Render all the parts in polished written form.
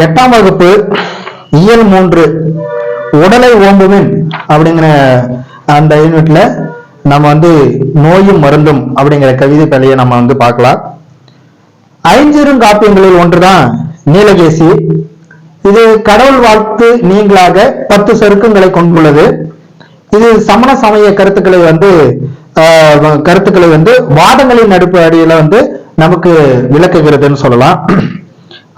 8ஆம் வகுப்பு இயல் 3 உடலை ஓம்புமின் அப்படிங்கிற அந்த யூனிட்ல நம்ம நோயும் மருந்தும் அப்படிங்கிற கவிதை தலையை நம்ம பார்க்கலாம். ஐஞ்சிறுங்காப்பியங்களில் ஒன்றுதான் நீலகேசி. இது கடவுள் வாழ்த்து நீங்களாக 10 சருக்கங்களை கொண்டுள்ளது. இது சமண சமய கருத்துக்களை வாதங்களின் அடிப்படையில நமக்கு விளக்குகிறதுன்னு சொல்லலாம்.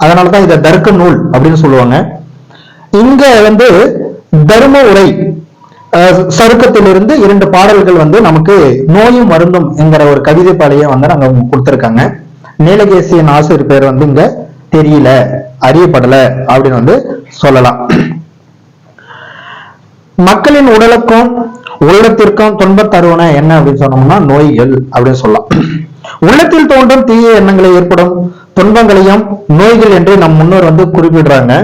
அதனாலதான் இதை தர்க்க நூல் அப்படின்னு சொல்லுவாங்க. இங்க தர்ம உரை சருக்கத்திலிருந்து 2 பாடல்கள் நமக்கு நோயும் மருந்தும் என்கிற ஒரு கவிதை பாடையை நாங்க கொடுத்திருக்காங்க. நீலகேசியின் ஆசிரியர் பேர் இங்க தெரியல, அறியப்படல அப்படின்னு சொல்லலாம். மக்களின் உடலுக்கும் உள்ளத்திற்கும் துன்பம் தருவன என்ன அப்படின்னு சொன்னோம்னா நோய்கள் அப்படின்னு சொல்லலாம். உள்ளத்தில் தோன்றும் தீய எண்ணங்களை ஏற்படும் துன்பங்களையும் நோய்கள் என்று நம் முன்னோர் குறிப்பிடுறாங்க.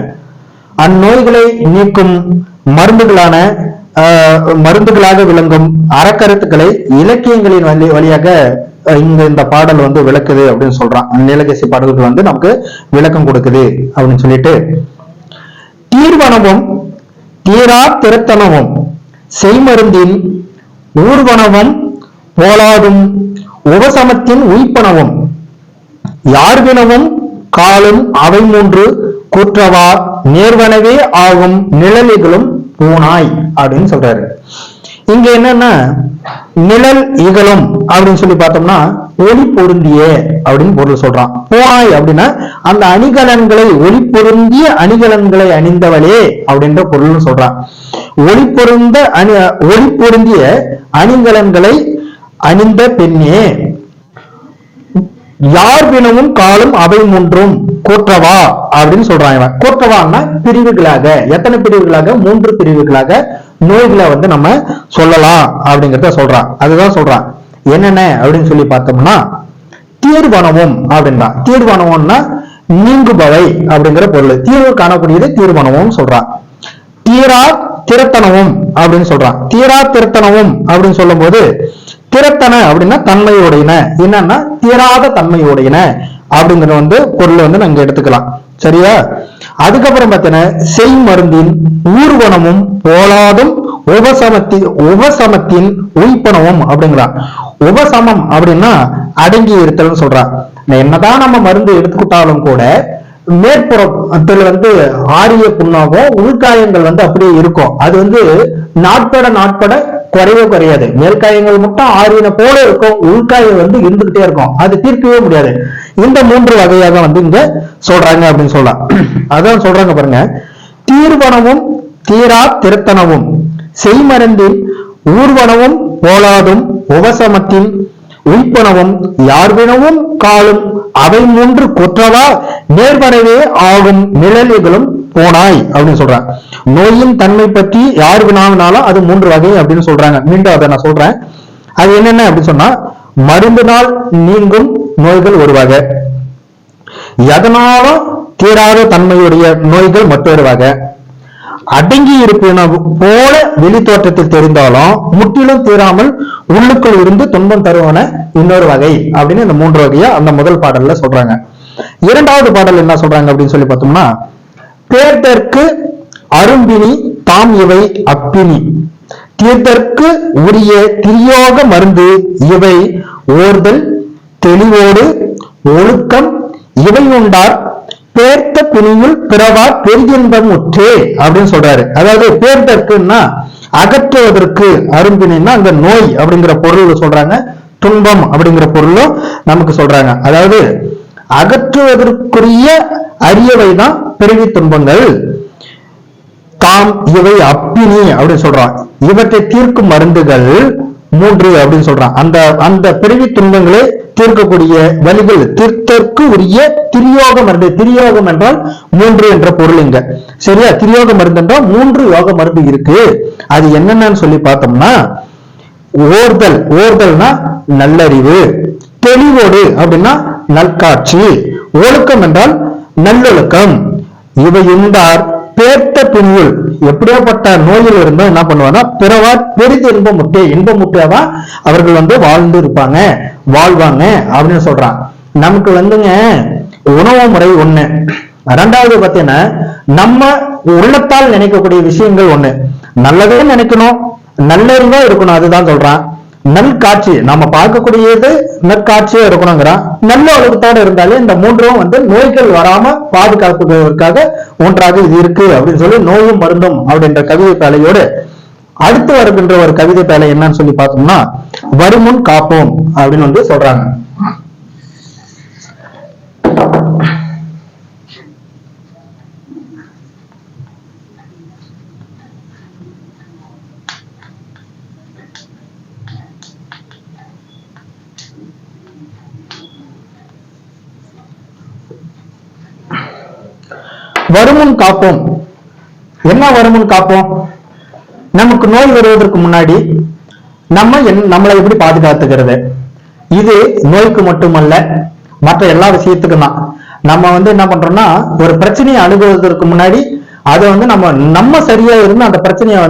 அந்நோய்களை நீக்கும் மருந்துகளாக விளங்கும் அறக்கருத்துக்களை இலக்கியங்களின் வழியாக இந்த பாடல் விளக்குது அப்படின்னு சொல்றான். நீலகேசி பாடல்கள் நமக்கு விளக்கம் கொடுக்குது அப்படின்னு சொல்லிட்டு, தீர்வனமும் தீரா திருத்தனமும் செய்மருந்தின் ஊர்வனமும் போலாதும் உபசமத்தின் உய்ப்பனவும் யார்வினவும் காலும் அவை 3 கூற்றவா நேர்வனவே ஆகும் நிழலிகளும் பூனாய் அப்படின்னு சொல்றாரு. இங்க என்னன்னா நிழல் இகழும் அப்படின்னு சொல்லி பார்த்தோம்னா ஒளி பொருந்திய அப்படின்னு பொருள் சொல்றான். பூனாய் அப்படின்னா அந்த அணிகலன்களை ஒளி பொருந்திய அணிகலன்களை அணிந்தவளே அப்படின்ற பொருள் சொல்றான். ஒளி பொருந்திய அணிகலன்களை அணிந்த பெண்ணே யார் வினவும் காலும் அவை 3 கூற்றவா அப்படின்னு சொல்றாங்க. கூற்றவான்னா பிரிவுகளாக, எத்தனை பிரிவுகளாக? 3 பிரிவுகளாக நோய்களை நம்ம சொல்லலாம் அப்படிங்கிறத சொல்றான். அதுதான் சொல்றான். என்னென்ன அப்படின்னு சொல்லி பார்த்தோம்னா தீர்வனவும் அப்படின்னா, தீர்வனவும்னா நீங்குபவை அப்படிங்கிற பொருள். தீர்வு காணக்கூடியது தீர்வனவும் சொல்றான். தீரா திருத்தனவும் அப்படின்னு சொல்றான். தீரா திருத்தனவும் அப்படின்னு சொல்லும் போது திறத்தன அப்படின்னா தன்மையுடையன, என்னன்னா தீராத தன்மையுடையன அப்படிங்கிற பொருள் நாங்க எடுத்துக்கலாம். சரியா? அதுக்கப்புறம் பார்த்தீங்கன்னா செய்மருந்தின் ஊர்வனமும் போலாதும் உபசமத்தின் உய்ப்பனவும் அப்படிங்கிறான். உபசமம் அப்படின்னா அடங்கி இருத்தல்னு சொல்றான். என்னதான் நம்ம மருந்து எடுத்துக்கிட்டாலும் கூட மேற்புறத்துல ஆரிய புண்ணாகும், உள்காயங்கள் அப்படியே இருக்கும். அது நாட்பட குறையவே குறையாது. மேல்காயங்கள் மட்டும் ஆரியனை போல இருக்கும், உள்காயம் இருந்துகிட்டே இருக்கும். அது தீர்க்கவே முடியாது. இந்த 3 வகையாக இங்க சொல்றாங்க அப்படின்னு சொல்லலாம். அதான் சொல்றாங்க பாருங்க. தீர்வனவும் தீரா திருத்தனவும் செய்மருந்தின் ஊர்வனவும் போலாதும் உபசமத்தின் உய்ப்பனவும் யார்வினவும் காலும் அவை 3 குற்றவா நேர்வனவே ஆகும் நிழலிகளும் போனாய் அப்படின்னு சொல்றாங்க. நோயின் தன்மை பற்றி யார் வினாவினாலும் அது 3 வகை அப்படின்னு சொல்றாங்க. மீண்டும் அதை நான் சொல்றேன். அது என்னென்ன அப்படின்னு சொன்னா, மருந்தினால் நீங்கும் நோய்கள் ஒரு வகை, எதனாலும் தீராத தன்மையுடைய நோய்கள் மற்றொரு வகை, அடங்கி இருப்பின போல வெளி தோற்றத்தில் தெரிந்தாலும் முற்றிலும் தீராமல் உள்ளுக்குள் இருந்து துன்பம் தருவன இன்னொரு வகை அப்படின்னு இந்த 3 வகையா அந்த முதல் பாடல்ல சொல்றாங்க. 2வது பாடல் என்ன சொல்றாங்க அப்படின்னு சொல்லி பார்த்தோம்னா, தேர்தற்கு அரும்பினி தாம் இவை அப்பினி தீர்த்தற்கு உரிய திரியோக மருந்து இவை ஓர்தல் தெளிவோடு ஒழுக்கம் இவை உண்டார் பேர்த்த பிணியுள் பிறவார் பெருகின்பம் உற்றே அப்படின்னு சொல்றாரு. அதாவது பேர்தற்குன்னா அகற்றுவதற்கு, அரும்பினா அந்த நோய் அப்படிங்கிற பொருள் சொல்றாங்க, துன்பம் அப்படிங்கிற பொருளும் நமக்கு சொல்றாங்க. அதாவது அகற்றுவதற்குரிய அரியவைதான் பிறவி துன்பங்கள். தாம் இவை அப்பினி அப்படின்னு சொல்றான். இவற்றை தீர்க்கும் மருந்துகள் 3 அப்படின்னு சொல்றான். அந்த பிறவி துன்பங்களை தீர்க்கக்கூடிய வழிகள் தீர்த்தற்கு உரிய திரியோக மருந்து. திரியோகம் என்றால் 3 என்ற பொருள் இங்க. சரியா? திரியோக மருந்து என்றால் 3 யோக மருந்து இருக்கு. அது என்னென்னு சொல்லி பார்த்தோம்னா, ஓர்தல்னா நல்லறிவு, தெளிவோடு அப்படின்னா நல்காட்சி, ஒழுக்கம் என்றால் நல்லொழுக்கம், இவை உண்டார் பேர்த்த பின்னுள். எப்படியாப்பட்ட நோயில் இருந்தா என்ன பண்ணுவாங்கன்னா பிறவார் பெரிது இன்பமுற்றதான் அவர்கள் வாழ்ந்து இருப்பாங்க, வாழ்வாங்க அப்படின்னு சொல்றான். நமக்கு உணவு முறை ஒண்ணு, ரெண்டாவது பாத்தீங்கன்னா நம்ம உள்ளத்தால் நினைக்கக்கூடிய விஷயங்கள் ஒண்ணு, நல்லதே நினைக்கணும், நல்லறிவா இருக்கணும், அதுதான் சொல்றான். நல்காட்சி நம்ம பார்க்கக்கூடியது நற்காட்சியா இருக்கணுங்கிறான். நல்ல ஒழுக்கத்தோட இருந்தாலே இந்த மூன்றும் நோய்கள் வராம பாதுகாப்புக்காக ஒன்றாக இது இருக்கு அப்படின்னு சொல்லி நோயும் மருந்தும் அப்படின்ற கவிதை பேழையோடு அடுத்து வருகின்ற ஒரு கவிதை பேழை என்னன்னு சொல்லி பார்த்தோம்னா வருமுன் காப்போம் அப்படின்னு சொல்றாங்க. வருமுன் காப்போம். என்ன வருமுன் காப்போம்? நமக்கு நோய் வருவதற்கு முன்னாடி நம்மளை எப்படி பாதுகாத்துக்கிறது? இது நோய்க்கு மட்டுமல்ல, மற்ற எல்லா விஷயத்துக்கும் தான். நம்ம என்ன பண்றோம்னா ஒரு பிரச்சனையை அணுகுவதற்கு முன்னாடி அதை நம்ம சரியா இருந்து அந்த பிரச்சனையை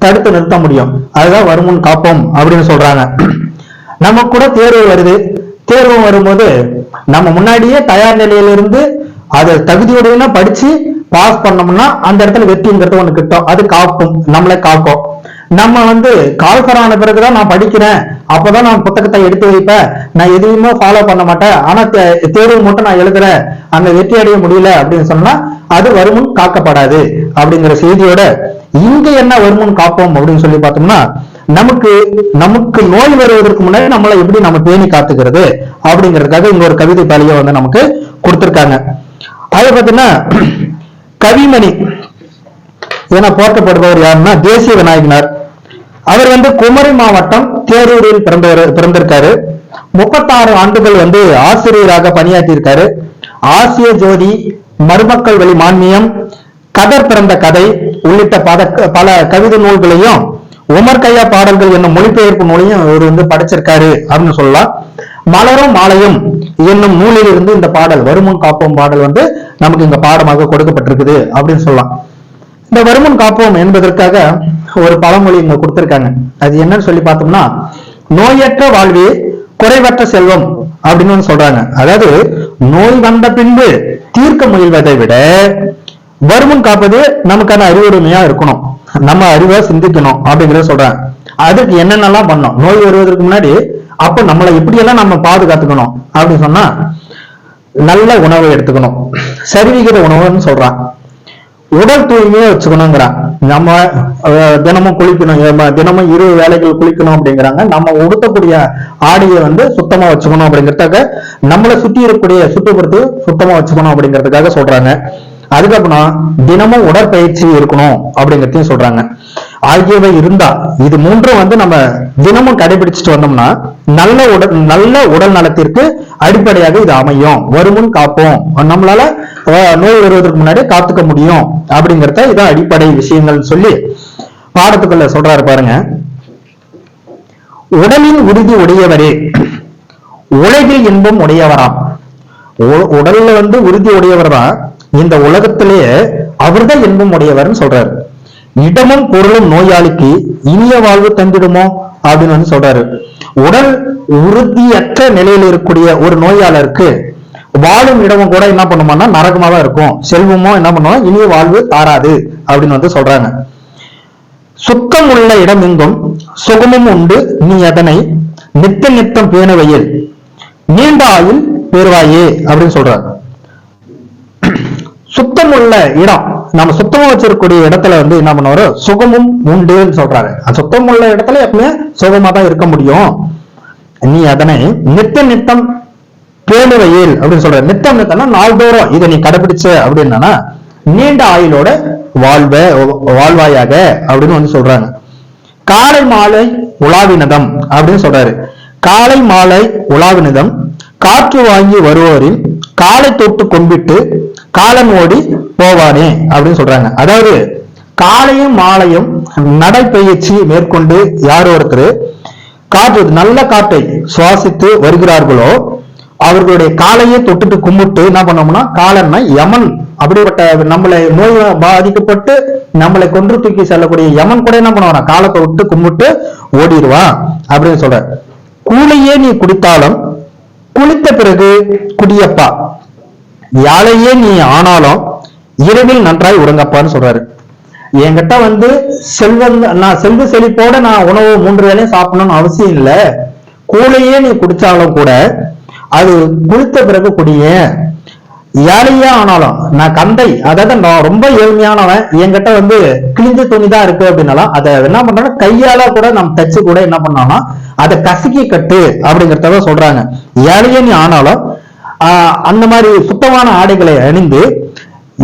தடுத்து நிறுத்த முடியும். அதுதான் வருமுன் காப்போம் அப்படின்னு சொல்றாங்க. நம்ம கூட தேர்வு வருது, தேர்வு வரும்போது நம்ம முன்னாடியே தயார் நிலையிலிருந்து அதை தகுதியுடைய படிச்சு பாஸ் பண்ணோம்னா அந்த இடத்துல வெற்றிங்கிறது ஒண்ணு கிட்டும். அது காக்கும், நம்மளை காக்கும். நம்ம கால்ஃபர் ஆன பிறகுதான் நான் படிக்கிறேன், அப்பதான் நான் புத்தகத்தை எடுத்து வைப்பேன், நான் எதுவுமே ஃபாலோ பண்ண மாட்டேன், ஆனா தேர்வு மட்டும் நான் எழுதுறேன், அங்க வெற்றி அடைய முடியல அப்படின்னு சொன்னா அது வருமுன் காக்கப்படாது அப்படிங்கிற செய்தியோட இங்க என்ன வருமுன் காப்போம் அப்படின்னு சொல்லி பார்த்தோம்னா நமக்கு நோய் வருவதற்கு முன்னாடி நம்மளை எப்படி நம்ம பேணி காத்துக்கிறது அப்படிங்கிறதுக்காக இங்க ஒரு கவிதை பேழையை நமக்கு கொடுத்திருக்காங்க. அது பாத்தீங்கன்னா கவிமணி என போற்றப்படுபவர் யாருன்னா தேசிய விநாயகனார். அவர் குமரி மாவட்டம் தேரூரில் பிறந்திருக்காரு. 36 ஆண்டுகள் ஆசிரியராக பணியாற்றி இருக்காரு. ஆசிய ஜோதி, மருமக்கள் வழி மான்மியம், கதர் பிறந்த கதை உள்ளிட்ட பல கவிதை நூல்களையும் உமர் கையா பாடல்கள் என்னும் மொழிபெயர்ப்பு நூலையும் இவர் படிச்சிருக்காரு அப்படின்னு சொல்லலாம். மலரும் மாலையும் என்னும் நூலில் இருந்து இந்த பாடல் வருமுன் காப்போம் பாடல் நமக்கு இங்க பாடமாக கொடுக்கப்பட்டிருக்குது அப்படின்னு சொல்லலாம். இந்த வருமுன் காப்போம் என்பதற்காக ஒரு பழமொழி இங்க கொடுத்திருக்காங்க. அது என்னன்னு சொல்லி பார்த்தோம்னா நோயற்ற வாழ்வே குறைவற்ற செல்வம் அப்படின்னு சொல்றாங்க. அதாவது நோய் வந்த பின்பு தீர்க்க முயல்வதை விட வருமுன் காப்பது நமக்கான அறிவுரிமையா இருக்கணும், நம்ம அறிவா சிந்திக்கணும் அப்படிங்கிறத சொல்றாங்க. அதுக்கு என்னென்னலாம் பண்ணோம் நோய் வருவதற்கு முன்னாடி, அப்ப நம்மளை எப்படியெல்லாம் நம்ம பாதுகாத்துக்கணும் அப்படின்னு சொன்னா நல்ல உணவை எடுத்துக்கணும், சரிவிகித உணவுன்னு சொல்றான். உடல் தூய்மையா வச்சுக்கணுங்கிறான். நம்ம தினமும் குளிக்கணும், தினமும் 20 வேளைகள் குளிக்கணும் அப்படிங்கிறாங்க. நம்ம உடுத்தக்கூடிய ஆடையை சுத்தமா வச்சுக்கணும் அப்படிங்கிறதுக்காக நம்மளை சுற்றி இருக்கக்கூடிய சுற்றுப்புறத்தை சுத்தமா வச்சுக்கணும் அப்படிங்கிறதுக்காக சொல்றாங்க. அதுக்கப்புறம் தினமும் உடற்பயிற்சி இருக்கணும் அப்படிங்கிறதையும் சொல்றாங்க. ஆகியவை இருந்தா இது மூன்றும் நம்ம தினமும் கடைபிடிச்சிட்டு வந்தோம்னா நல்ல உடல் நலத்திற்கு அடிப்படையாக இது அமையும். வருமுன் காப்போம், நம்மளால நோய் வருவதற்கு முன்னாடி காத்துக்க முடியும் அப்படிங்கறத இதான் அடிப்படை விஷயங்கள் சொல்லி பாடத்துக்குள்ள சொல்றாரு பாருங்க. உடலின் உறுதி உடையவரே உலகில் இன்பம் உடையவராம். உடல்ல உறுதி உடையவர் தான், இந்த உலகத்திலேயே அவர்தான் இன்பம் உடையவர்னு சொல்றாரு. இடமும் பொருளும் நோயாளிக்கு இனிய வாழ்வு தந்திடுமோ அப்படின்னு சொல்றாரு. உடல் உறுதியற்ற நிலையில் இருக்கக்கூடிய ஒரு நோயாளருக்கு வாழும் இடமும் கூட என்ன பண்ணுமான்னா நரகமா தான் இருக்கும், செல்வமோ என்ன பண்ணுவோம் இனிய வாழ்வு தாராது அப்படின்னு சொல்றாங்க. சுத்தம் உள்ள இடம் எங்கும் சுகமும் உண்டு, நீ அதனை நித்தம் பேணுவையில் நீண்ட ஆயுள் பெறுவாயே அப்படின்னு சொல்றாரு. சுத்தம் உள்ள இடம், நம்ம சுத்தமா வச்சிருக்கக்கூடிய இடத்துல என்ன பண்ணுவாரு சுகமும் உண்டுன்னு சொல்றாரு. சுத்தம் உள்ள இடத்துல எப்பவுமே சுகமா தான் இருக்க முடியும், நீ அதனை நித்தம் பேணுவையில் அப்படின்னு சொல்ற. நித்தம்னா நாள்தோறும் இதை நீ கடைபிடிச்ச அப்படின்னா நீண்ட ஆயுளோட வாழ்வாயாக அப்படின்னு சொல்றாங்க. காலை மாலை உலாவினதம் அப்படின்னு சொல்றாரு. காலை மாலை உலாவினதம் காற்று வாங்கி வருவோரின் காலை தொட்டு கொம்பிட்டு காலன் ஓடி போவானே அப்படின்னு சொல்றாங்க. அதாவது காலையும் மாலையும் நடைப்பயிற்சி மேற்கொண்டு யார் ஒருத்தர் காற்று நல்ல காற்றை சுவாசித்து வருகிறார்களோ அவர்களுடைய காலையை தொட்டுட்டு கும்பிட்டு என்ன பண்ணோம்னா காலன்னா யமன், அப்படிப்பட்ட நம்மளை நோய் பாதிக்கப்பட்டு நம்மளை கொன்று தூக்கி செல்லக்கூடிய யமன் கூட என்ன பண்ணுவான் காலத்தை விட்டு கும்பிட்டு ஓடிடுவான் அப்படின்னு சொல்ற. கூலையே நீ குடித்தாலும் குளித்த பிறகு குடியப்பா, யாழையே நீ ஆனாலும் இரவில் நன்றாய் உறங்கப்பான்னு சொல்றாரு. என்கிட்ட வந்து நான் செல்வ செழிப்போட நான் உணவு 3 வேளையும் சாப்பிடணும்னு அவசியம் இல்லை. கூழையே நீ குடிச்சாலும் கூட அது குளித்த பிறகு குடிய. ஏழையா ஆனாலும் நான் கந்தை, அதாவது நான் ரொம்ப ஏழ்மையானவன், என்கிட்ட வந்து கிழிஞ்ச துணி தான் இருக்கு அப்படின்னாலும் அதை என்ன பண்றோம்னா கையால கூட நம்ம தச்சு கூட என்ன பண்ணோம்னா அதை கசக்கி கட்டு அப்படிங்கிறத சொல்றாங்க. ஏழையே நீ ஆனாலும் அந்த மாதிரி சுத்தமான ஆடைகளை அணிந்து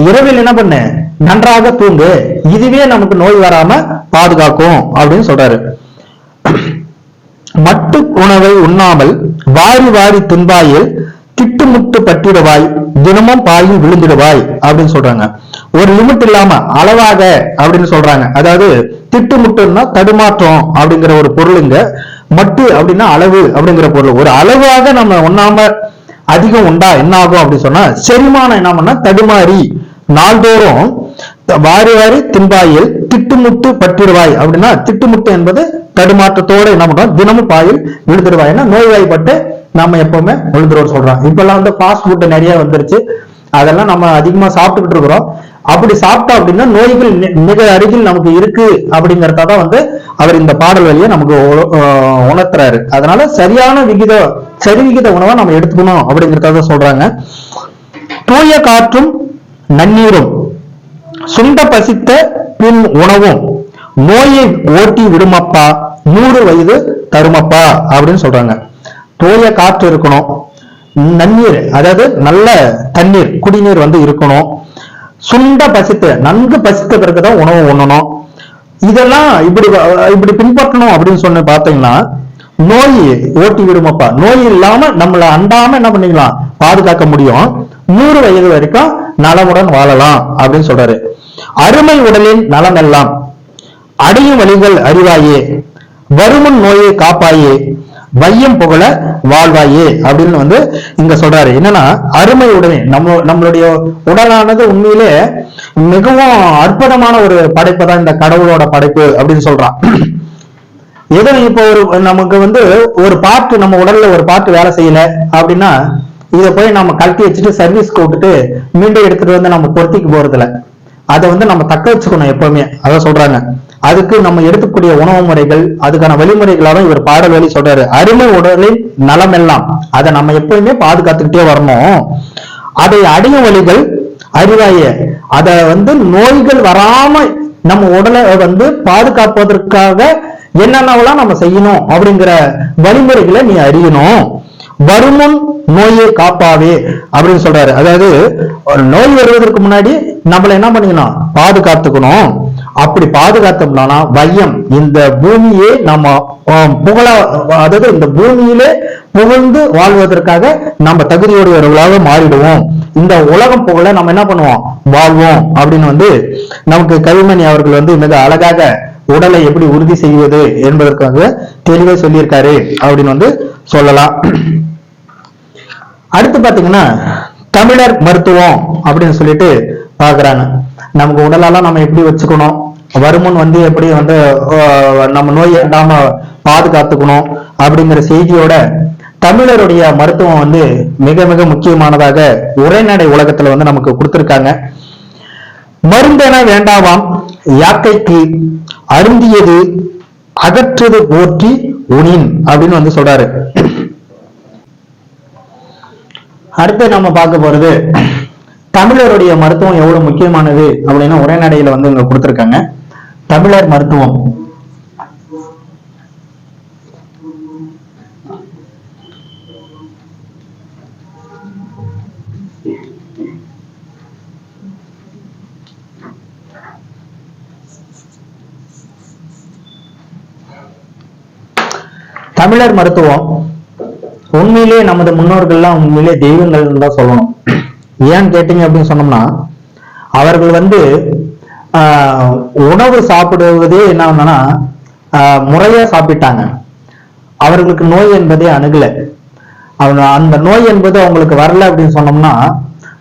இரவில் என்ன பண்ண நன்றாக தூங்கு, இதுவே நமக்கு நோய் வராம பாதுகாக்கும் அப்படின்னு சொல்றாரு. மட்டு உணவை உண்ணாமல் வாரி வாரி தின்பாயில் திட்டுமுட்டு பட்டிடுவாய், தினமும் பாயில் விழுந்துடுவாய் அப்படின்னு சொல்றாங்க. ஒரு லிமிட் இல்லாம அளவாக அப்படின்னு சொல்றாங்க. அதாவது திட்டுமுட்டுன்னா தடுமாற்றம் அப்படிங்கிற ஒரு பொருளுங்க, மட்டு அப்படின்னா அளவு அப்படிங்கிற பொருள். ஒரு அளவாக நம்ம உண்ணாம அதிகம் உண்டா என்ன ஆகும் அப்படின்னு சொன்னா செரிமானம் என்ன பண்ணா தடுமாறி நாள்தோறும் வாரி வாரி தின்பாயில் திட்டுமுட்டு பட்டிடுவாய் அப்படின்னா திட்டுமுட்டு என்பது தடுமாற்றத்தோட என்ன பண்றோம் தினமும் பாயில் விழுந்துடுவாய்னா நோய்வாய்ப்பட்டு நம்ம எப்பவுமே விழுந்துருவோம் சொல்றோம். இப்ப எல்லாம் வந்து ஃபாஸ்ட் ஃபுட் நிறைய வந்துருச்சு, அதெல்லாம் நம்ம அதிகமா சாப்பிட்டுக்கிட்டு இருக்கிறோம். அப்படி சாப்பிட்டோம் அப்படின்னா நோய்கள் மிக அருகில் நமக்கு இருக்கு அப்படிங்கறதான் வந்து அவர் இந்த பாடல் வழியை நமக்கு உணர்த்துறாரு. அதனால சரியான சரிவிகித உணவை நம்ம எடுத்துக்கணும் அப்படிங்கறத சொல்றாங்க. தூய காற்றும் நன்னீரும் சுண்ட பசித்த பின் உணவும் நோயை ஓட்டி விடுமப்பா 100 வயது தருமப்பா அப்படின்னு சொல்றாங்க. தூய காற்று இருக்கணும், நன்னீர் அதாவது நல்ல தண்ணீர் குடிநீர் வந்து இருக்கணும், சுண்ட பசித்த நன்கு பசித்த பிறகுதான் உணவு உண்ணணும். இதெல்லாம் இப்படி பின்பற்றணும் அப்படின்னு சொன்ன பாத்தீங்கன்னா நோய் ஓட்டி விடுமப்பா, நோய் இல்லாம நம்மள அண்டாம என்ன பண்ணிக்கலாம் பாதுகாக்க முடியும். 100 வயது வரைக்கும் நலமுடன் வாழலாம் அப்படின்னு சொல்றாரு. அருமை உடலின் நலம் எல்லாம் அடையும் வழிகள் அறிவாயே, வருமுன் நோயை காப்பாயே, வையம் புகழ வாழ்வாயே அப்படின்னு வந்து இங்க சொல்றாரு. என்னன்னா அருமை உடனே நம்மளுடைய உடலானது உண்மையிலே மிகவும் அற்புதமான ஒரு படைப்பு தான் இந்த கடவுளோட படைப்பு அப்படின்னு சொல்றான். ஏதோ இப்போ நமக்கு வந்து ஒரு பார்ட் நம்ம உடல்ல ஒரு பார்ட் வேலை செய்யல அப்படின்னா இதை போய் நம்ம கழட்டி வச்சுட்டு சர்வீஸ்க்கு விட்டுட்டு மீண்டும் எடுத்துட்டு வந்து நம்ம பொருத்திக்கு போறதில்ல. அதை வந்து நம்ம தக்க வச்சுக்கணும் எப்பவுமே, அதான் சொல்றாங்க. அதுக்கு நம்ம எடுத்துக்கூடிய உணவு முறைகள் அதுக்கான வழிமுறைகளாக இவர் பாடல் வழி சொல்றாரு. அருமை உடலின் நலம் எல்லாம் அதை நம்ம எப்பவுமே பாதுகாத்துக்கிட்டே வரணும். அதை அடையும் வழிகள் அறிவாய, அத வந்து நோய்கள் வராம நம்ம உடலை வந்து பாதுகாப்பதற்காக என்னென்னவெல்லாம் நம்ம செய்யணும் அப்படிங்கிற வழிமுறைகளை நீ அறியணும். வருமுன் நோயை காப்பாவே அப்படின்னு சொல்றாரு. அதாவது நோய் வருவதற்கு முன்னாடி நம்மள என்ன பண்ணிக்கணும் பாதுகாத்துக்கணும். அப்படி பாதுகாத்தோம்னா வையம் இந்த பூமியே நம்ம புகழ, அதாவது இந்த பூமியிலே புகழ்ந்து வாழ்வதற்காக நம்ம தகுதியுடையவர்களாக மாறிடுவோம். இந்த உலகம் புகழ நம்ம என்ன பண்ணுவோம் வாழ்வோம் அப்படின்னு வந்து நமக்கு கவிமணி அவர்கள் வந்து மிக அழகாக உடலை எப்படி உறுதி செய்வது என்பதற்காக தெளிவாக சொல்லியிருக்காரு அப்படின்னு வந்து சொல்லலாம். அடுத்து பாத்தீங்கன்னா தமிழர் மருத்துவம் அப்படின்னு சொல்லிட்டு பாக்குறாங்க. நமக்கு உடலெல்லாம் நம்ம எப்படி வச்சுக்கணும், வருமுன் வந்து எப்படி வந்து நம்ம நோய் இல்லாம பாதுகாத்துக்கணும் அப்படிங்கிற செய்தியோட தமிழருடைய மருத்துவம் வந்து மிக மிக முக்கியமானதாக உரைநடை உலகத்துல வந்து நமக்கு கொடுத்திருக்காங்க. மருந்தென வேண்டாவாம் யாக்கைக்கு அருந்தியது அகற்றது போற்றி உனின் அப்படின்னு வந்து சொல்றாரு. அடுத்து நம்ம பார்க்க போறது தமிழருடைய மருத்துவம் எவ்வளவு முக்கியமானது அப்படின்னா உரைநடையில வந்து இங்க கொடுத்திருக்காங்க. தமிழர் மருத்துவம் தமிழர் மருத்துவம் உண்மையிலே நமது முன்னோர்கள்லாம் உண்மையிலே தெய்வங்கள் தான் சொல்லணும். ஏன்னு கேட்டீங்க அப்படின்னு சொன்னோம்னா அவர்கள் வந்து உணவு சாப்பிடுவதே என்னன்னா முறையா சாப்பிட்டாங்க. அவர்களுக்கு நோய் என்பதே அணுகல. அவங்க அந்த நோய் என்பது அவங்களுக்கு வரல அப்படின்னு சொன்னோம்னா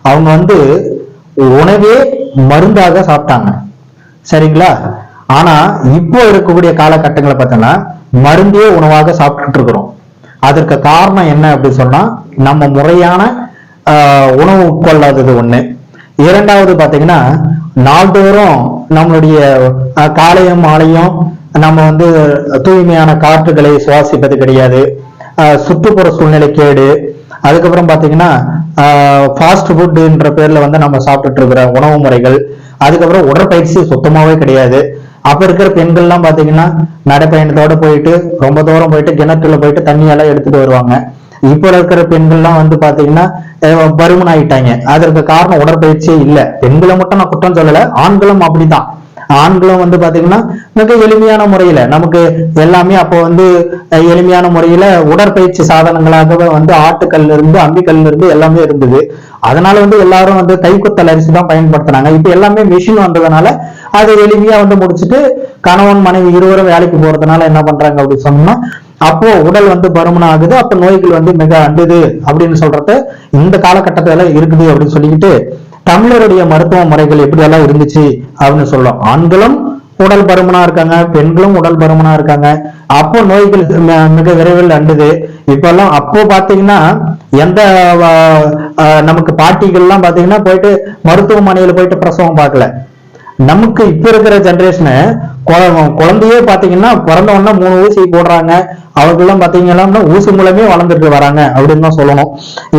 அவங்க வந்து உணவே மருந்தாக சாப்பிட்டாங்க. சரிங்களா? ஆனா இப்போ இருக்கக்கூடிய காலகட்டங்களை பார்த்தோம்னா மருந்தே உணவாக சாப்பிட்டுட்டு இருக்கிறோம். அதற்கு காரணம் என்ன அப்படின்னு சொன்னா நம்ம முறையான உணவு உட்கொள்ளாதது ஒண்ணு. இரண்டாவது பாத்தீங்கன்னா நாள்தோறும் நம்மளுடைய காலையும் மாலையும் நம்ம வந்து தூய்மையான காற்றுகளை சுவாசிப்பது கிடையாது. சுற்றுப்புற சூழ்நிலை கேடு. அதுக்கப்புறம் பாத்தீங்கன்னா ஃபாஸ்ட் ஃபுட்ன்ற பேர்ல வந்து நம்ம சாப்பிட்டுட்டு இருக்கிற உணவு முறைகள். அதுக்கப்புறம் உடற்பயிற்சி சுத்தமாவே கிடையாது. அப்ப இருக்கிற பெண்கள்லாம் பாத்தீங்கன்னா நடைப்பயணத்தோட போயிட்டு ரொம்ப தூரம் போயிட்டு கிணற்றுல போயிட்டு தண்ணியெல்லாம் எடுத்துட்டு வருவாங்க. இப்ப இருக்கிற பெண்கள்லாம் வந்து பாத்தீங்கன்னா பருமன் ஆயிட்டாங்க. அதற்கு காரணம் உடற்பயிற்சியே இல்லை. பெண்களை மட்டும் நான் குற்றம் சொல்லல, ஆண்களும் அப்படிதான். ஆண்களும் வந்து பாத்தீங்கன்னா மிக எளிமையான முறையில நமக்கு எல்லாமே அப்போ வந்து எளிமையான முறையில உடற்பயிற்சி சாதனங்களாக வந்து ஆட்டுக்கல்ல இருந்து அம்பிக்கல்ல இருந்து எல்லாமே இருந்தது. அதனால வந்து எல்லாரும் வந்து கைக்குத்தல் அரிசி தான் பயன்படுத்தினாங்க. இப்ப எல்லாமே மிஷின் வந்ததுனால அதை எளிமையா வந்து முடிச்சுட்டு கணவன் மனைவி இருவரும் வேலைக்கு போறதுனால என்ன பண்றாங்க அப்படின்னு சொன்னோம்னா அப்போ உடல் வந்து பருமன் ஆகுது. அப்ப நோய்கள் வந்து மிக அண்டுது அப்படின்னு சொல்றது இந்த காலகட்டத்துல இருக்குது அப்படின்னு சொல்லிக்கிட்டு தமிழருடைய மருத்துவ முறைகள் எப்படி எல்லாம் இருந்துச்சு அப்படின்னு சொல்லலாம். ஆண்களும் உடல் பருமனா இருக்காங்க, பெண்களும் உடல் பருமனா இருக்காங்க. அப்போ நோய்கள் மிக விரைவில் அண்டுது. இப்ப எல்லாம் அப்போ பாத்தீங்கன்னா எந்த நமக்கு பாட்டிகள்லாம் பாத்தீங்கன்னா போயிட்டு மருத்துவமனையில போயிட்டு பிரசவம் பார்க்கல. நமக்கு இப்ப இருக்கிற ஜெனரேஷனு குழந்தையே பாத்தீங்கன்னா பிறந்த உடனே 3 ஊசி போடுறாங்க. அவர்களெல்லாம் பாத்தீங்கன்னா ஊசி மூலமே வளர்ந்துட்டு வராங்க அப்படின்னு தான் சொல்லணும்.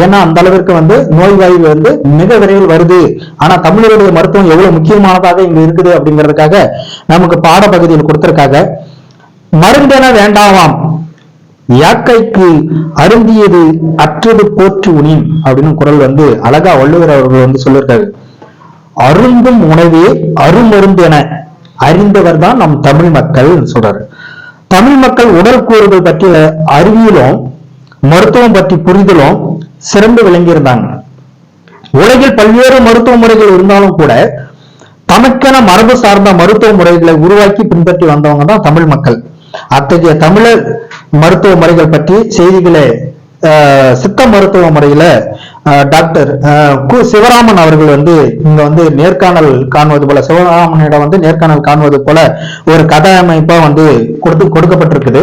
ஏன்னா அந்த அளவிற்கு வந்து நோய்வாய் வந்து மிக விரைவில் வருது. ஆனா தமிழருடைய மருத்துவம் எவ்வளவு முக்கியமானதாக இங்க இருக்குது அப்படிங்கிறதுக்காக நமக்கு பாடப்பகுதியில் கொடுத்திருக்காங்க. மருந்தென வேண்டாவாம் யாக்கைக்கு அருந்தியது அற்றது போற்று உனின் அப்படின்னு குரல் வந்து அழகா வள்ளுவர் அவர்கள் வந்து சொல்லியிருக்காரு. அருந்தும் உணவே அருமருந்து என அறிந்தவர் தான் நம் தமிழ் மக்கள் சொல்றாரு. தமிழ் மக்கள் உடல் கூறுகள் பற்றிய அறிவியலும் மருத்துவம் பற்றி புரிதலும் சிறந்து விளங்கியிருந்தாங்க. உலகில் பல்வேறு மருத்துவ முறைகள் இருந்தாலும் கூட தமக்கென மரபு சார்ந்த மருத்துவ முறைகளை உருவாக்கி பின்பற்றி வந்தவங்க தான் தமிழ் மக்கள். அத்தகைய தமிழர் மருத்துவ முறைகள் பற்றி செய்திகளை சித்த மருத்துவ முறையில டாக்டர் கு சிவராமன் அவர்கள் வந்து இங்க வந்து நேர்காணல் காண்பது போல, சிவராமனிடம் வந்து நேர்காணல் காண்பது போல ஒரு கதையமைப்பா வந்து கொடுக்கப்பட்டிருக்குது.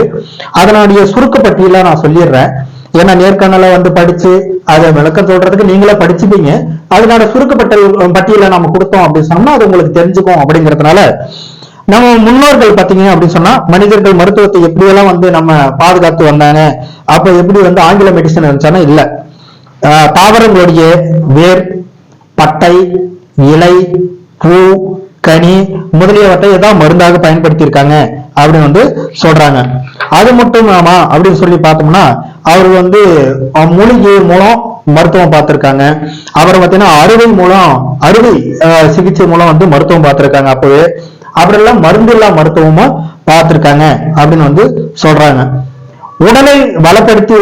அதனுடைய சுருக்கப்பட்டியல நான் சொல்லிடுறேன். ஏன்னா நேர்காணலை வந்து படிச்சு அதை விளக்கம் சொல்றதுக்கு நீங்களே படிச்சுப்பீங்க. அதனோட சுருக்கப்பட்ட பட்டியல நம்ம கொடுத்தோம் அப்படின்னு சொன்னோம்னா அது உங்களுக்கு தெரிஞ்சுக்கும். அப்படிங்கிறதுனால நம்ம முன்னோர்கள் பாத்தீங்க அப்படின்னு சொன்னா மனிதர்கள் மருத்துவத்தை எப்படியெல்லாம் வந்து நம்ம பாதுகாத்து வந்தாங்க. அப்ப எப்படி வந்து ஆங்கில மெடிசன் இருந்துச்சானா இல்ல, தாவரங்களுடைய வேர், பட்டை, இலை, பூ, கனி முதலியவற்றை ஏதாவது மருந்தாக பயன்படுத்தி இருக்காங்க அப்படின்னு வந்து சொல்றாங்க. அது மட்டும் ஆமா அப்படின்னு சொல்லி பார்த்தோம்னா அவர் வந்து மூலிகை மூலம் மருத்துவம் பார்த்திருக்காங்க. அப்புறம் பார்த்தீங்கன்னா அறுவை சிகிச்சை மூலம் வந்து மருத்துவம் பார்த்திருக்காங்க. அப்பவே அவரெல்லாம் மருந்து இல்லா மருத்துவமும் பார்த்திருக்காங்க அப்படின்னு வந்து சொல்றாங்க. உடலை பலப்படுத்தி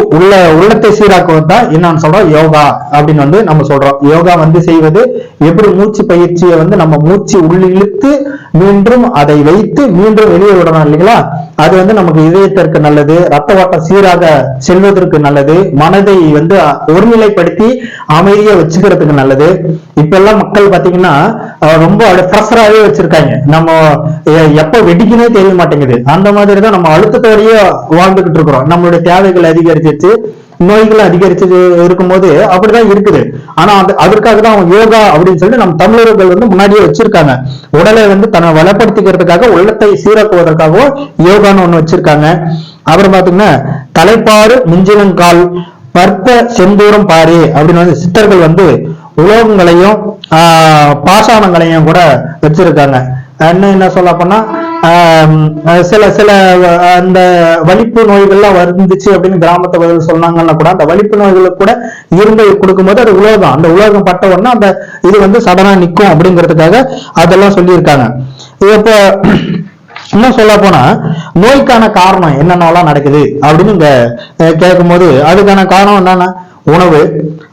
உள்ளத்தை சீராக்குவது தான் என்னன்னு சொல்றோம் யோகா அப்படின்னு வந்து நம்ம சொல்றோம். யோகா வந்து செய்வது எப்படி மூச்சு பயிற்சியை வந்து நம்ம மூச்சு உள்ளே இழுத்து மீண்டும் அதை வைத்து மீண்டும் வெளியே விடணும் இல்லைங்களா? அது வந்து நமக்கு இதயத்திற்கு நல்லது, ரத்த ஓட்டம் சீராக செல்வதற்கு நல்லது, மனதை வந்து ஒருநிலைப்படுத்தி அமைதியா வச்சுக்கிறதுக்கு நல்லது. இப்ப எல்லாம் மக்கள் பாத்தீங்கன்னா ரொம்ப ப்ரெஷராகவே வச்சிருக்காங்க. நம்ம எப்ப வெடிக்கனே தெரிய மாட்டேங்குது. அந்த மாதிரிதான் நம்ம அழுத்தத்தோடய வாழ்ந்துகிட்டு இருக்கிறோம். நம்மளுடைய தேவைகள் அதிகரிச்சிருச்சு, நோய்கள் அதிகரிச்சு இருக்கும்போது அப்படிதான் இருக்குது. ஆனா அதற்காக தான் அவங்க யோகா அப்படின்னு சொல்லிட்டு நம்ம தமிழர்கள் வந்து முன்னாடியே வச்சிருக்காங்க. உடலை வந்து தன்னை வளப்படுத்திக்கிறதுக்காக உள்ளத்தை சீராக்குவதற்காகவும் யோகான்னு ஒண்ணு வச்சிருக்காங்க. அப்புறம் பாத்தீங்கன்னா தலைப்பாறு மிஞ்சினங்கால் பற்ப செந்தூரம் பாரு அப்படின்னு வந்து சித்தர்கள் வந்து உலோகங்களையும் பாஷாணங்களையும் கூட வச்சிருக்காங்க. என்ன சொல்ல போனா சில சில அந்த வலிப்பு நோய்கள்லாம் வந்துச்சு அப்படின்னு கிராமத்தை பதில் சொன்னாங்கன்னா கூட அந்த வலிப்பு நோய்களுக்கு கூட இரும்பை கொடுக்கும்போது அது உலோகம், அந்த உலோகம் பட்ட உடனே அந்த இது வந்து சடனா நிற்கும் அப்படிங்கிறதுக்காக அதெல்லாம் சொல்லியிருக்காங்க. இப்ப இன்னும் சொல்ல போனா நோய்க்கான காரணம் என்னென்னலாம் நடக்குது அப்படின்னு இங்க கேட்கும் போது அதுக்கான காரணம் என்னன்னா உணவு,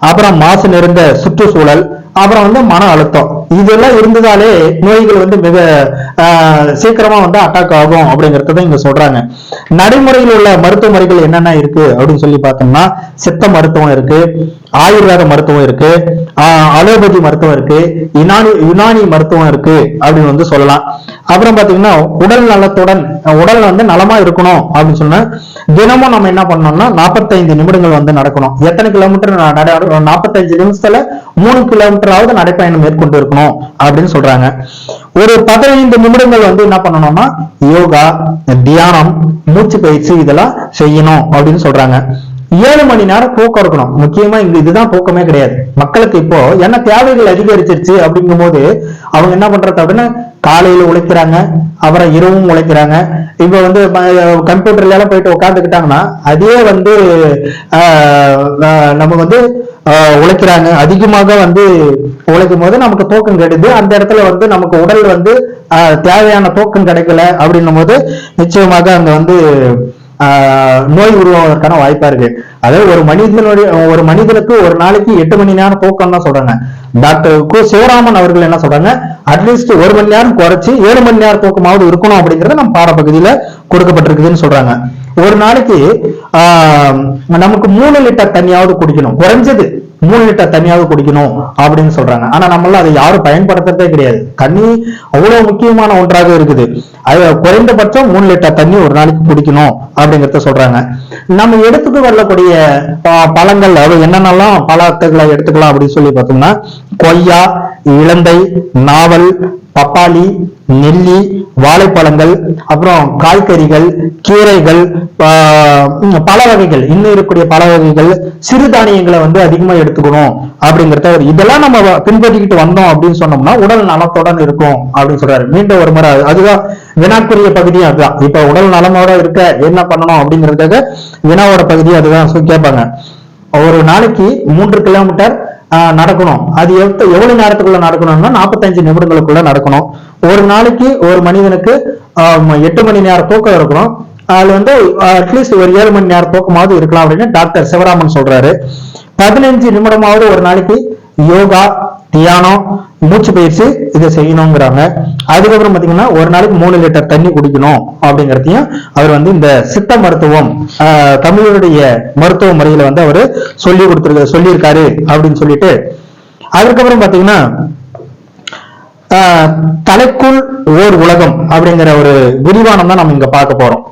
அப்புறம் மாசு நிறைந்த சுற்றுச்சூழல், அப்புறம் வந்து மன அழுத்தம். இதெல்லாம் இருந்ததாலே நோய்கள் வந்து மிக சீக்கிரமா வந்து அட்டாக் ஆகும் அப்படிங்கறத இங்க சொல்றாங்க. நடைமுறையில் உள்ள மருத்துவ முறைகள் என்னென்ன இருக்கு அப்படின்னு சொல்லி பார்த்தோம்னா சித்த மருத்துவம் இருக்கு, ஆயுர்வேத மருத்துவம் இருக்கு, அலோபதி மருத்துவம் இருக்கு, யுனானி மருத்துவம் இருக்கு அப்படின்னு வந்து சொல்லலாம். அப்புறம் பாத்தீங்கன்னா உடல் நலத்துடன் உடல் வந்து நலமா இருக்கணும் அப்படின்னு சொன்னா தினமும் நம்ம என்ன பண்ணோம்னா 45 நிமிடங்கள் வந்து நடக்கணும். எத்தனை கிலோமீட்டர்? 45 நிமிஷத்துல 3 கிலோமீட்டராவது நடைப்பயணம் மேற்கொண்டு இருக்கணும் அப்படின்னு சொல்றாங்க. ஒரு 15 நிமிடங்கள் வந்து என்ன பண்ணணும்னா யோகா, தியானம், மூச்சு பயிற்சி இதெல்லாம் செய்யணும் அப்படின்னு சொல்றாங்க. 7 மணி நேரம் தூக்கம் இருக்கணும். முக்கியமா இங்க இதுதான் தூக்கமே கிடையாது மக்களுக்கு. இப்போ என்ன தேவைகள் அதிகரிச்சிருச்சு அப்படிங்கும் போது அவங்க என்ன பண்றது அப்படின்னா காலையில உழைக்கிறாங்க, அப்புறம் இரவும் உழைக்கிறாங்க. இப்ப வந்து கம்ப்யூட்டர்ல எல்லாம் போயிட்டு உட்காந்துக்கிட்டாங்கன்னா அதே வந்து நம்ம வந்து உழைக்கிறாங்க. அதிகமாக வந்து உழைக்கும் போது நமக்கு தூக்கம் கிடைக்குது. அந்த இடத்துல வந்து நமக்கு உடல் வந்து தேவையான தூக்கம் கிடைக்கல அப்படின்னும் போது நிச்சயமாக அங்க வந்து நோய் உருவாவதற்கான வாய்ப்பா இருக்கு. அதாவது ஒரு மனிதனுக்கு ஒரு நாளைக்கு 8 மணி நேரம் தூக்கம் தான் சொல்றாங்க. டாக்டர் சிவராமன் அவர்கள் என்ன சொல்றாங்க, அட்லீஸ்ட் 1 மணி நேரம் குறைச்சு 7 மணி நேரம் தூக்கமாவது இருக்கணும் அப்படிங்கறத நம்ம பாடப்பகுதியில கொடுக்கப்பட்டிருக்குதுன்னு சொல்றாங்க. ஒரு நாளைக்கு நமக்கு 3 லிட்டர் தண்ணியாவது குடிக்கணும், குறைஞ்சது 3 லிட்டர் தண்ணியாவது குடிக்கணும் அப்படின்னு சொல்றாங்க. ஆனா நம்மளால அதை யாரும் பயன்படுத்துறதே கிடையாது. தண்ணி அவ்வளவு முக்கியமான ஒன்றாக இருக்குது. அது குறைந்தபட்சம் 3 லிட்டர் தண்ணி ஒரு நாளைக்கு குடிக்கணும் அப்படிங்கறத சொல்றாங்க. நம்ம எடுத்துட்டு வரக்கூடிய பழங்கள் அவை என்னென்னலாம் பழங்களை எடுத்துக்கலாம் அப்படின்னு சொல்லி பார்த்தோம்னா கொய்யா, இலந்தை, நாவல், பப்பாளி, நெல்லி, வாழைப்பழங்கள், அப்புறம் காய்கறிகள், கீரைகள், பல வகைகள், இன்னும் இருக்கக்கூடிய பல வகைகள், சிறுதானியங்களை வந்து அதிகமா எடுத்துக்கணும் அப்படிங்கறத இதெல்லாம் நம்ம பின்பற்றிக்கிட்டு வந்தோம் அப்படின்னு சொன்னோம்னா உடல் நலத்துடன் இருக்கும் அப்படின்னு சொல்றாரு. மீண்டும் ஒரு முறை அதுதான் வினாக்குரிய பகுதியும் அதுதான். இப்ப உடல் நலமோட இருக்க என்ன பண்ணணும் அப்படிங்கிறதுக்காக வினாவோட பகுதியும் அதுதான் கேட்பாங்க. ஒரு நாளைக்கு 3 கிலோமீட்டர் நடக்கணும். அது எவ்வளவு நேரத்துக்குள்ள நடக்கணும்னா 45 நிமிடங்களுக்குள்ள நடக்கணும். ஒரு நாளைக்கு ஒரு மனிதனுக்கு 8 மணி நேரம் தூக்கம் இருக்கணும். அதுல வந்து அட்லீஸ்ட் ஒரு 7 மணி நேரம் தூக்கமாவது இருக்கலாம் அப்படின்னு டாக்டர் சிவராமன் சொல்றாரு. 15 நிமிடமாவது ஒரு நாளைக்கு யோகா, தியானம், மூச்சு பயிற்சி இதை செய்யணுங்கிறாங்க. அதுக்கப்புறம் பாத்தீங்கன்னா ஒரு நாளைக்கு 3 லிட்டர் தண்ணி குடிக்கணும் அப்படிங்கறதையும் அவர் வந்து இந்த சித்த மருத்துவம் தமிழருடைய மருத்துவ முறையில வந்து அவரு சொல்லியிருக்காரு அப்படின்னு சொல்லிட்டு அதுக்கப்புறம் பாத்தீங்கன்னா தலைக்குள் ஓர் உலகம் அப்படிங்கிற ஒரு விரிவானம் தான் நம்ம இங்க பார்க்க போறோம்.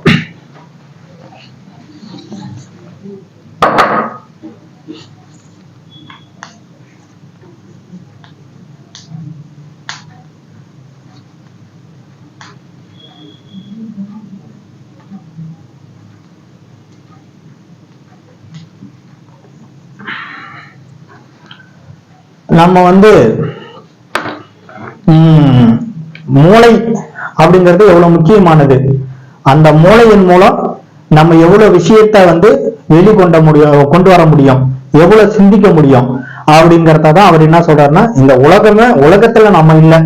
நம்ம வந்து மூளை அப்படிங்கிறது எவ்வளவு முக்கியமானது. அந்த மூளையின் மூலம் நம்ம எவ்வளவு விஷயத்த வந்து கொண்டு வர முடியும், எவ்வளவு சிந்திக்க முடியும் அப்படிங்கறதான் அவர் என்ன சொல்றாருன்னா இந்த உலகத்துல நம்ம இல்ல,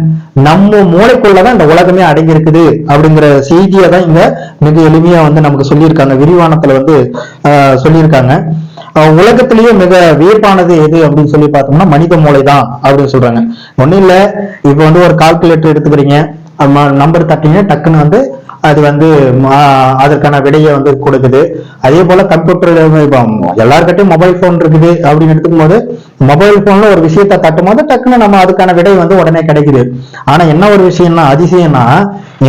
நம்ம மூளைக்குள்ளதான் இந்த உலகமே அடங்கி இருக்குது அப்படிங்கிற செய்தியை தான் இங்க மிக எளிமையா வந்து நமக்கு சொல்லியிருக்காங்க. விரிவானத்துல வந்து சொல்லியிருக்காங்க. உலகத்திலேயே மிக வியப்பானது எது அப்படின்னு சொல்லி பார்த்தோம்னா மனித மூளை தான் அப்படின்னு சொல்றாங்க. ஒண்ணும் இல்ல, இப்ப வந்து ஒரு கால்குலேட்டர் எடுத்துக்கிறீங்க, நம்பர் தட்டிங்க, டக்குன்னு வந்து அது வந்து அதற்கான விடையை வந்து கொடுக்குது. அதே போல கம்ப்யூட்டர் எல்லாருக்கிட்டையும் மொபைல் போன் இருக்குது அப்படின்னு எடுத்துக்கும் போது மொபைல் போன்ல ஒரு விஷயத்த தட்டும் போது டக்குன்னு நம்ம அதுக்கான விடை வந்து உடனே கிடைக்குது. ஆனா என்ன ஒரு விஷயம்னா அதிசயம்னா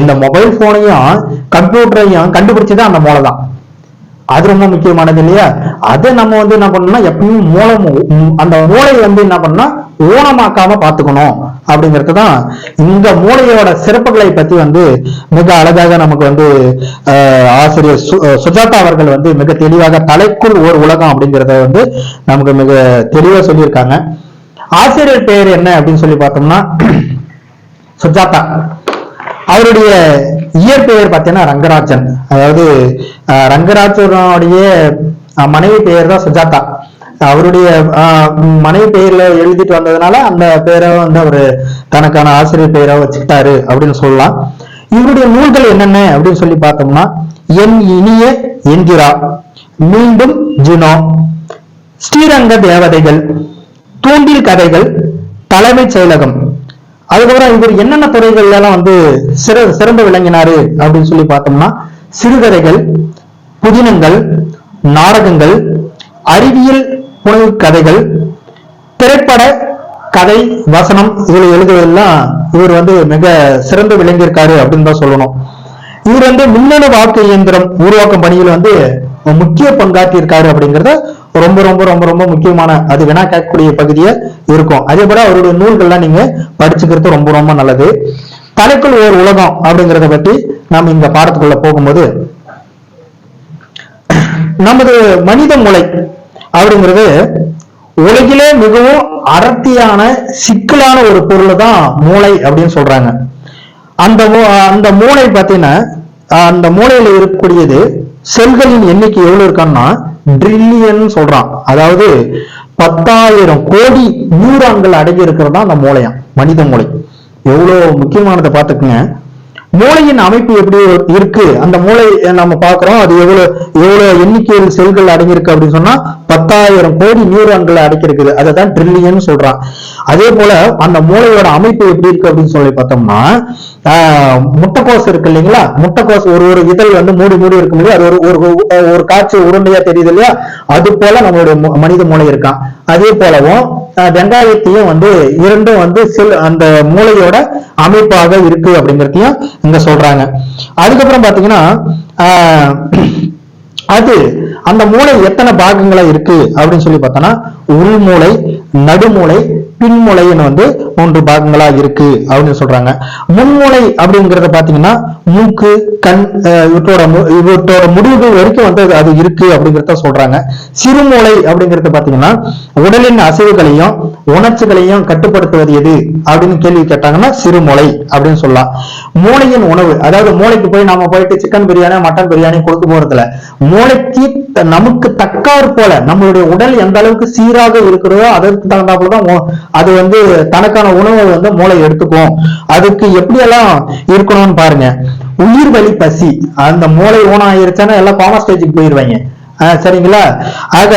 இந்த மொபைல் போனையும் கம்ப்யூட்டரையும் கண்டுபிடிச்சது அந்த மூளை தான். அது ரொம்ப முக்கியமானது இல்லையா? அதை நம்ம வந்து என்ன பண்ணணும்னா எப்பயும் அந்த மூளையை வந்து என்ன பண்ணா ஊனமாக்காம பாத்துக்கணும் அப்படிங்கறதுதான் இந்த மூளையோட சிறப்புகளை பத்தி வந்து மிக அழகாக நமக்கு வந்து ஆசிரியர் சுஜாதா அவர்கள் வந்து மிக தெளிவாக தலைக்குள் ஓர் உலகம் அப்படிங்கறத வந்து நமக்கு மிக தெளிவா சொல்லியிருக்காங்க. ஆசிரியர் பெயர் என்ன அப்படின்னு சொல்லி பார்த்தோம்னா சுஜாதா. அவருடைய இயற்பெயர் பார்த்தீங்கன்னா ரங்கராஜன். அதாவது ரங்கராஜனுடைய மனைவி பெயர் தான் சுஜாதா. அவருடைய மனைவி பெயர்ல எழுதிட்டு வந்ததுனால அந்த பெயரை வந்து அவரு தனக்கான ஆசிரியர் பெயரா வச்சுக்கிட்டாரு அப்படின்னு சொல்லலாம். இவருடைய நூல்கள் என்னென்ன அப்படின்னு சொல்லி பார்த்தோம்னா என் இனிய எந்திரா, மீண்டும் ஜுனோ, ஸ்ரீரங்க தேவதைகள், தூண்டில் கதைகள், தலைமைச் செயலகம். அதுக்கப்புறம் இவர் என்னென்ன துறைகள்ல எல்லாம் வந்து சிறந்து விளங்கினாரு அப்படின்னு சொல்லி பார்த்தோம்னா சிறுகதைகள், புதினங்கள், நாடகங்கள், அறிவியல் புனைவு கதைகள், திரைப்பட கதை, வசனம் இதுல எழுதுவதெல்லாம் இவர் வந்து மிக சிறந்து விளங்கியிருக்காரு அப்படின்னு தான் சொல்லணும். இவர் வந்து மின்னணு வாக்கு இயந்திரம் உருவாக்கும் பணியில் வந்து முக்கிய பங்காற்றி இருக்காரு அப்படிங்கறத ரொம்ப ரொம்ப ரொம்ப ரொம்ப முக்கியமான அது வினா கேட்கக்கூடிய பகுதியா இருக்கும். அதே போல அவருடைய நூல்கள்லாம் நீங்க படிச்சுக்கிறது ரொம்ப ரொம்ப நல்லது. தலைக்குள் ஒரு உலகம் அப்படிங்கறத பத்தி நாம இந்த பாடத்துக்குள்ள போகும்போது, நமது மனித மூளை அப்படிங்கிறது உலகிலே மிகவும் அடர்த்தியான சிக்கலான ஒரு பொருள் தான் மூளை அப்படின்னு சொல்றாங்க. அந்த மூளை பார்த்தீங்கன்னா அந்த மூளையில இருக்கக்கூடியது செல்களின் எண்ணிக்கை எவ்வளவு இருக்கான்னா ட்ரில்லியன் சொல்றான். அதாவது 10,000 கோடி நியூரான்கள் அடங்கி இருக்கிறதா அந்த மூளையா, மனித மூளை. எவ்வளவு முக்கியமானதை பார்த்துக்குங்க. மூளையின் அமைப்பு எப்படி இருக்கு, அந்த மூளை நம்ம பாக்குறோம், அது எவ்வளவு எண்ணிக்கையில் செல்கள் அடங்கியிருக்கு அப்படின்னு சொன்னா 10,000 கோடி நியூரான்களை அடக்கியிருக்குது. அதான் ட்ரில்லியன் சொல்றான். அதே போல அந்த மூளையோட அமைப்பு எப்படி இருக்கு அப்படின்னு சொல்லி பார்த்தோம்னா, முட்டைக்கோஸ் இருக்கு இல்லைங்களா, முட்டைக்கோஸ் ஒரு இதழ் வந்து மூடி இருக்கும் இல்லையா, அது ஒரு காட்சி உருண்டையா தெரியுது இல்லையா, அது போல நம்மளுடைய மனித மூளை இருக்கான். அதே போலவும் வெங்காயத்தையும் வந்து இரண்டும் வந்து அந்த மூளையோட அமைப்பாக இருக்கு அப்படிங்கிறதையும் இங்க சொல்றாங்க. அதுக்கப்புறம் பாத்தீங்கன்னா அது அந்த மூளை எத்தனை பாகங்களா இருக்கு அப்படின்னு சொல்லி பார்த்தோம்னா, உள்மூளை, நடுமூளை, பின்மூளைன்னு வந்து 3 பாகங்களா இருக்கு அப்படின்னு சொல்றாங்க. முன்மூளை அப்படிங்கறத பாத்தீங்கன்னா மூக்கு, கண் இவற்றோட முடிவுகள் வரைக்கும் வந்து அது இருக்கு அப்படிங்கறத சொல்றாங்க. சிறுமூளை அப்படிங்கறத பாத்தீங்கன்னா உடலின் அசைவுகளையும் உணர்ச்சிகளையும் கட்டுப்படுத்துவது எது அப்படின்னு கேள்வி கேட்டாங்கன்னா சிறுமூளை அப்படின்னு சொல்லலாம். மூளையின் உணவு, அதாவது மூளைக்கு போய் நாம போயிட்டு சிக்கன் பிரியாணி மட்டன் பிரியாணி கொடுக்க போறதுல, மூளைக்கு நமக்கு தக்கார் போல நம்மளுடைய உடல் எந்த அளவுக்கு சீராக இருக்கிறதோ அதற்கு தகுந்தாப்புலதான் அது வந்து தனக்கான உணவை வந்து மூளை எடுத்துக்கும். அதுக்கு எப்படி எல்லாம் இருக்கணும்னு பாருங்க. உயிர் வலி பசி, அந்த மூளை ஊனம் ஆயிருச்சுன்னா எல்லாம் கோமா ஸ்டேஜுக்கு போயிருவாங்க. சரிங்களா? ஆக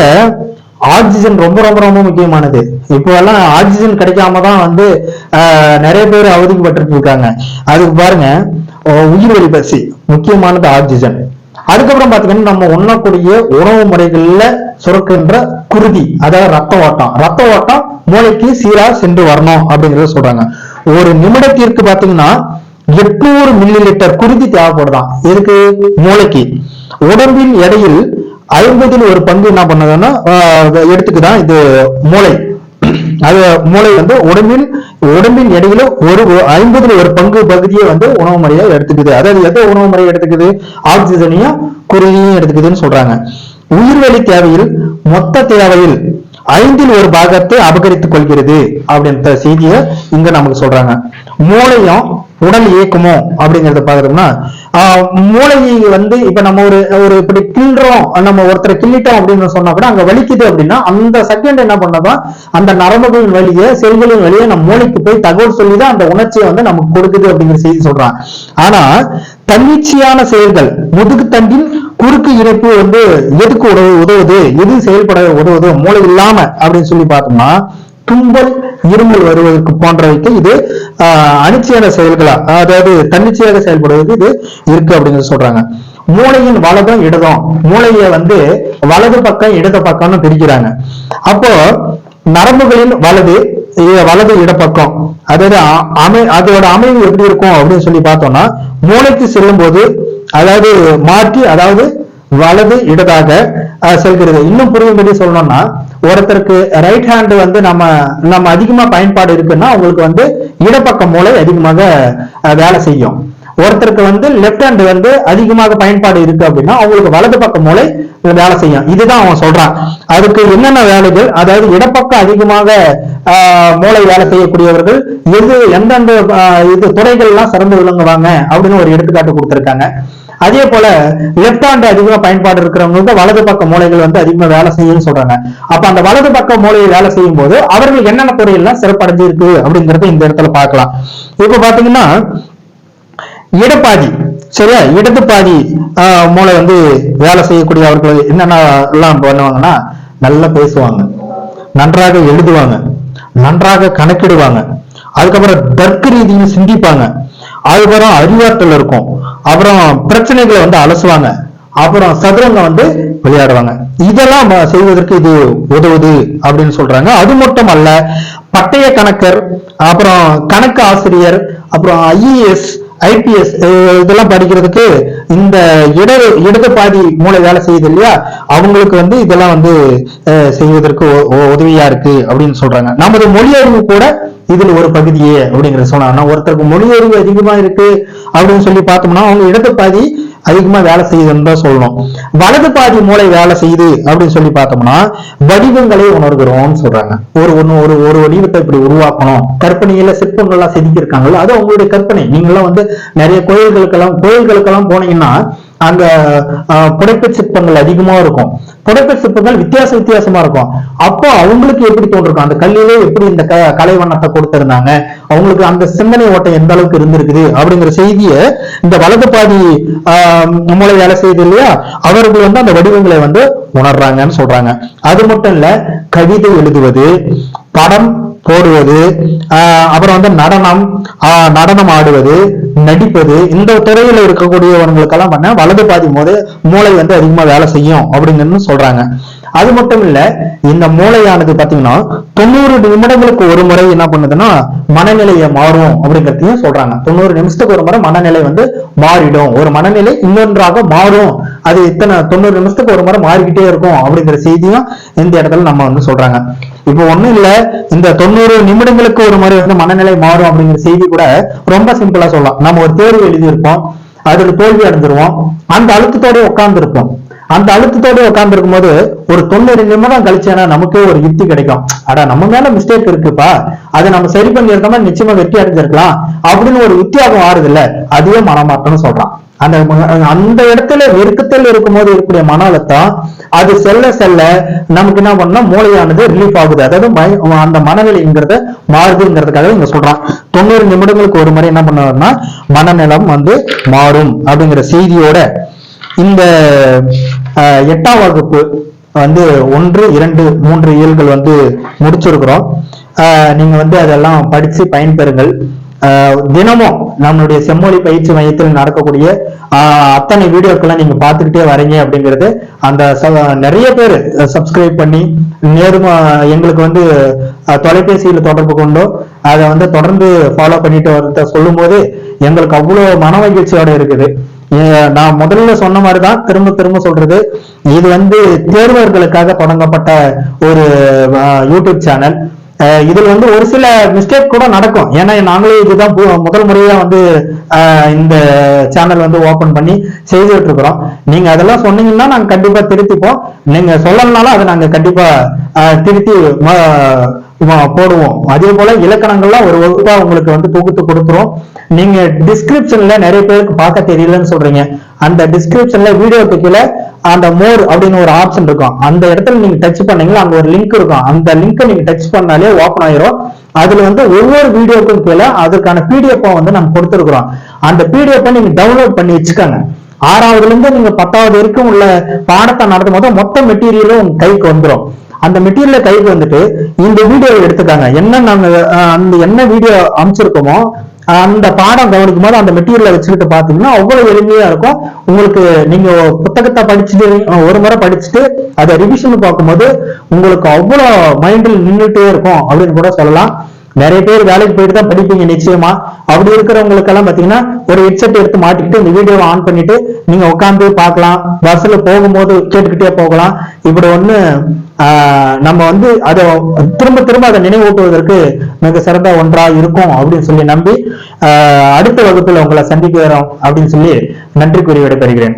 ஆக்சிஜன் ரொம்ப ரொம்ப ரொம்ப முக்கியமானது. இப்போ எல்லாம் ஆக்சிஜன் கிடைக்காம தான் வந்து நிறைய பேர் அவதிப்பட்டு இருக்காங்க. அதுக்கு பாருங்க, உயிர் வலி பசி முக்கியமானது ஆக்சிஜன். அதுக்கப்புறம் பாத்தீங்கன்னா நம்ம உண்ணக்கூடிய உணவு முறைகள்ல சுரக்கின்ற குருதி, அதாவது ரத்த ஓட்டம் மூளைக்கு சீரா சென்று வரணும் அப்படிங்கறத சொல்றாங்க. ஒரு நிமிடத்திற்கு பாத்தீங்கன்னா 800 மில்லி லிட்டர் குருதி தேவைப்படுதான். எதுக்கு? மூளைக்கு. உடம்பின் எடையில் 50 ஒரு பங்கு என்ன பண்ணதுன்னா எடுத்துக்குதான் இது மூளை. அது மூளை வந்து உடம்பின் இடையில 50 ஒரு பங்கு பகுதியை வந்து உணவு முறையை எடுத்துக்குது. அதாவது எந்த உணவு முறையை எடுத்துக்குது? ஆக்சிஜனையும் குருதியையும் எடுத்துக்குதுன்னு சொல்றாங்க. உயிர்வெளி தேவையில் மொத்த தேவையில் 5 ஒரு பாகத்தை அபகரித்துக் கொள்கிறது அப்படின்ற செய்தியை இங்க நமக்கு சொல்றாங்க. மூளையும் உடல் இயக்கமோ அப்படிங்கறத பாக்குறோம்னா, மூளையை வந்து இப்ப நம்ம ஒரு இப்படி கிள்றோம், நம்ம ஒருத்தரை கிள்ளிட்டோம் அப்படின்னு சொன்னா கூட அங்க வலிக்குது அப்படின்னா அந்த செகண்ட் என்ன பண்ணதான் அந்த நரம்புகளின் வழியே செல்களின் வழியே நம்ம மூளைக்கு போய் தகவல் சொல்லிதான் அந்த உணர்ச்சியை வந்து நமக்கு கொடுக்குது அப்படிங்கிற செய்தி சொல்றான். ஆனா தன்னிச்சையான செயல்கள், முதுகு தண்டின் குறுக்கு இணைப்பு வந்து எதுக்கு உதவுது, எது செயல்பட உதவுது மூளை இல்லாம அப்படின்னு சொல்லி பார்த்தோம்னா, தும்பல், இருமல் வருவதற்கு போன்றவைக்கு இது அனிச்சையான செயல்களா, அதாவது தன்னிச்சையாக செயல்படுவதற்கு இது இருக்கு அப்படிங்கிறது சொல்றாங்க. மூளையின் வலதும் இடதும், மூளையை வந்து வலது பக்கம் இடது பக்கம்னு பிரிக்கிறாங்க. அப்போ நரம்புகளின் வலது இடப்பக்கம், அதாவது அதோட அமைவு எப்படி இருக்கும் அப்படின்னு சொல்லி பார்த்தோம்னா, மூளைக்கு செல்லும் போது அதாவது மாற்றி, அதாவது வலது இடதாக செல்கிறது. இன்னும் புரியும்படி சொல்லணும்னா, ஒருத்தருக்கு ரைட் ஹேண்ட் வந்து நம்ம அதிகமா பயன்பாடு இருக்குன்னா அவங்களுக்கு வந்து இடப்பக்க மூளை அதிகமாக வேலை செய்யும். ஒருத்தருக்கு வந்து லெப்ட் ஹேண்ட் வந்து அதிகமாக பயன்பாடு இருக்கு அப்படின்னா அவங்களுக்கு வலது பக்க மூளை வேலை செய்யும். இதுதான் அவன் சொல்றான். அதுக்கு என்னென்ன வேலைகள், அதாவது இடப்பக்கம் அதிகமாக மூளை வேலை செய்யக்கூடியவர்கள் எந்தெந்த துறைகள் எல்லாம் சிறந்து விளங்குவாங்க அப்படின்னு ஒரு எடுத்துக்காட்டு கொடுத்திருக்காங்க. அதே போல லெப்ட் ஹேண்ட் அதிகமா பயன்பாடு இருக்கிறவங்களுக்கு வலது பக்க மூளைகள் வந்து அதிகமா வேலை செய்யும்னு சொல்றாங்க. அப்ப அந்த வலது பக்க மூளையை வேலை செய்யும் போது அவர்கள் என்னென்ன துறையெல்லாம் சிறப்படைஞ்சு இருக்கு அப்படிங்கறத இந்த இடத்துல பார்க்கலாம். இப்ப பாத்தீங்கன்னா இடப்பாதி, சரியா, இடது பாதி மூளை வந்து வேலை செய்யக்கூடிய அவர்கள் என்னென்ன எல்லாம் பண்ணுவாங்கன்னா, நல்லா பேசுவாங்க, நன்றாக எழுதுவாங்க, நன்றாக கணக்கிடுவாங்க, அதுக்கப்புறம் தர்க்க ரீதியில் சிந்திப்பாங்க, அதுக்கப்புறம் அறிவாற்றல் இருக்கும், அப்புறம் பிரச்சனைகளை வந்து அலசுவாங்க, அப்புறம் சதுரங்கம் வந்து விளையாடுவாங்க. இதெல்லாம் செய்வதற்கு இது உதவுது அப்படின்னு சொல்றாங்க. அது மட்டும் அல்ல, பட்டய கணக்கர், அப்புறம் கணக்கு ஆசிரியர், அப்புறம் IAS IPS இதெல்லாம் படிக்கிறதுக்கு இந்த இடது பாதி மூளை வேலை செய்யுது இல்லையா, அவங்களுக்கு வந்து இதெல்லாம் வந்து செய்வதற்கு உதவியா இருக்கு அப்படின்னு சொல்றாங்க. நமது மொழி அறிவு கூட இதுல ஒரு பகுதியே அப்படிங்கறத சொல்லலாம். ஒருத்தருக்கு மொழி அறிவு அதிகமா இருக்கு அப்படின்னு சொல்லி பார்த்தோம்னா அவங்க இடது பாதி அதிகமா வேலை செய்யுதுன்னு தான் சொல்லணும். வலது பாதி மூளை வேலை செய்யுது அப்படின்னு சொல்லி பார்த்தோம்னா வடிவங்களை உணர்கிறோம்னு சொல்றாங்க. ஒரு வடிவத்தை இப்படி உருவாக்கணும், கற்பனையில சிற்பங்கள்லாம் செதுக்கி இருக்காங்கல்ல, அது உங்களுடைய கற்பனை. நீங்கெல்லாம் வந்து நிறைய கோயில்களுக்கெல்லாம் போனீங்கன்னா அங்க புடைப்பு சிற்பங்கள் அதிகமா இருக்கும். புடைப்பு சிற்பங்கள் வித்தியாசமா இருக்கும். அப்போ அவங்களுக்கு எப்படி தோன்றிருக்கும், அந்த கல்லிலே எப்படி இந்த கலை வண்ணத்தை கொடுத்திருந்தாங்க, அவங்களுக்கு அந்த சிந்தனை ஓட்டம் எந்த அளவுக்கு இருந்திருக்குது அப்படிங்கிற செய்தியை இந்த வலது பாதி மூளை வேலை செய்யுது இல்லையா, அவர்கள் வந்து அந்த வடிவங்களை வந்து உணர்றாங்கன்னு சொல்றாங்க. அது மட்டும் இல்ல, கவிதை எழுதுவது, படம் போடுவது, அப்புறம் வந்து நடனம் ஆடுவது, நடிப்பது, இந்த துறையில இருக்கக்கூடியவர்களுக்கெல்லாம் பண்ண வலது பாதி மூளை வந்து அதிகமா வேலை செய்யும் அப்படிங்கன்னு சொல்றாங்க. அது மட்டும் இல்ல, இந்த மூளையானது பாத்தீங்கன்னா 90 நிமிடங்களுக்கு ஒரு முறை என்ன பண்ணுதுன்னா மனநிலையை மாறும் அப்படிங்கிறதையும் சொல்றாங்க. 90 நிமிஷத்துக்கு ஒரு முறை மனநிலை வந்து மாறிடும், ஒரு மனநிலை இன்னொன்றாக மாறும், அது இத்தனை 90 நிமிஷத்துக்கு ஒரு முறை மாறிக்கிட்டே இருக்கும் அப்படிங்கிற செய்தியும் இந்த இடத்துல நம்ம வந்து சொல்றாங்க. இப்போ ஒண்ணும் இல்ல, இந்த 90 நிமிடங்களுக்கு ஒரு முறை வந்து மனநிலை மாறும் அப்படிங்கிற செய்தி கூட ரொம்ப சிம்பிளா சொல்லலாம். நம்ம ஒரு தேர்வு எழுதியிருப்போம், அதுல தோல்வி அடைஞ்சிருவோம், அந்த அழுத்தத்தோட உட்கார்ந்து இருப்போம். அந்த அழுத்தத்தோட உட்கார்ந்து இருக்கும் போது ஒரு 90 நிமிடம் கழிச்சேன்னா நமக்கே ஒரு யுக்தி கிடைக்கும், அடா நம்ம மேல மிஸ்டேக் இருக்குப்பா, அதை நம்ம சரி பண்ணி இருக்கோமா, நிச்சயமா வெற்றி அடைஞ்சிருக்கலாம் அப்படின்னு ஒரு உத்தியோகம் ஆறுது இல்ல, அதுவே மனமாற்றம்னு சொல்றான். அந்த இடத்துல நெருக்கத்தில் இருக்கும் போது இருக்கக்கூடிய மன அழுத்தம் அது செல்ல நமக்கு என்ன பண்ணா மூளையானது ரிலீஃப் ஆகுது, அதாவது அந்த மனநிலைங்கிறத மாறுதுங்கிறதுக்காக இங்க சொல்றான். 90 நிமிடங்களுக்கு ஒரு முறை என்ன பண்ணுவாருன்னா மனநலம் வந்து மாறும் அப்படிங்கிற செய்தியோட இந்த 8ஆம் வகுப்பு வந்து 1, 2, 3 இயல்கள் வந்து முடிச்சிருக்கிறோம். நீங்க வந்து அதெல்லாம் படிச்சு பயன்பெறுங்கள். தினமும் நம்மளுடைய செம்மொழி பயிற்சி மையத்தில் நடக்கக்கூடிய அத்தனை வீடியோக்கெல்லாம் நீங்க பார்த்துக்கிட்டே வரீங்க அப்படிங்கிறது அந்த நிறைய பேர் சப்ஸ்கிரைப் பண்ணி நேரும் எங்களுக்கு வந்து தொலைபேசியில் தொடர்பு கொண்டோ அதை வந்து தொடர்ந்து ஃபாலோ பண்ணிட்டு வரத சொல்லும் போது எங்களுக்கு அவ்வளவு மன மகிழ்ச்சியோட இருக்குது. நான் முதல்ல சொன்ன மாதிரிதான் திரும்ப சொல்றது, இது வந்து தேர்வர்களுக்காக தொடங்கப்பட்ட ஒரு யூடியூப் சேனல். இதுல வந்து ஒரு சில மிஸ்டேக் கூட நடக்கும், ஏன்னா நாங்களே இதுதான் முதல் முறையா வந்து இந்த சேனல் வந்து ஓபன் பண்ணி செய்துட்டு இருக்கிறோம். நீங்க அதெல்லாம் சொன்னீங்கன்னா நாங்க கண்டிப்பா திருத்திப்போம், நீங்க சொல்லலனாலும் அதை நாங்க கண்டிப்பா திருத்தி போடுவோம். அதே போல இலக்கணங்கள்லாம் ஒரு வகுப்பா உங்களுக்கு வந்து தொகுத்து கொடுத்துரும். நீங்க டிஸ்கிரிப்ஷன்ல நிறைய பேருக்கு பார்க்க தெரியலன்னு சொல்றீங்க, அந்த டிஸ்கிரிப்ஷன்ல வீடியோக்கு கீழே அந்த மோர் அப்படின்னு ஒரு ஆப்ஷன் இருக்கும், அந்த இடத்துல நீங்க டச் பண்ணீங்களா அங்க ஒரு லிங்க் இருக்கும், அந்த லிங்கை நீங்க டச் பண்ணாலே ஓப்பன் ஆயிரும். அதுல வந்து ஒவ்வொரு வீடியோக்கும் கீழே அதுக்கான PDF வந்து நம்ம கொடுத்துருக்கிறோம். அந்த PDF நீங்க டவுன்லோட் பண்ணி வச்சுக்கோங்க. 6வதுல இருந்து நீங்க 10வது வரைக்கும் உள்ள பாடத்தை நடத்தும் போது மொத்த மெட்டீரியலும் உங்க கைக்கு வந்துடும். அந்த மெட்டீரியல கைக்கு வந்துட்டு இந்த வீடியோவை எடுத்துக்காங்க, என்ன வீடியோ அமைச்சிருக்கோமோ அந்த பாடம் கவனிக்கும் போது அந்த மெட்டீரியலை வச்சுக்கிட்டு பாத்தீங்கன்னா அவ்வளவு எளிமையா இருக்கும் உங்களுக்கு. நீங்க புத்தகத்தை படிச்சுட்டு ஒரு முறை படிச்சுட்டு அதை ரிவிஷன் பார்க்கும்போது உங்களுக்கு அவ்வளவு மைண்டில் நின்றுட்டே இருக்கும் அப்படின்னு கூட சொல்லலாம். நிறைய பேர் வேலைக்கு போயிட்டு தான் படிப்பீங்க நிச்சயமா. அப்படி இருக்கிறவங்களுக்கு எல்லாம் பாத்தீங்கன்னா ஒரு ஹெட்செட் எடுத்து மாட்டிக்கிட்டு இந்த வீடியோவை ஆன் பண்ணிட்டு நீங்க உட்காந்து பார்க்கலாம், பஸ்ல போகும்போது கேட்டுக்கிட்டே போகலாம். இப்படி ஒண்ணு நம்ம வந்து அதை திரும்ப அதை நினைவூட்டுவதற்கு மிக சிறந்த ஒன்றா இருக்கும் அப்படின்னு சொல்லி நம்பி அடுத்த வகுப்புல உங்களை சந்திக்கிறோம் அப்படின்னு சொல்லி நன்றி கூறி விடைபெறுகிறேன்.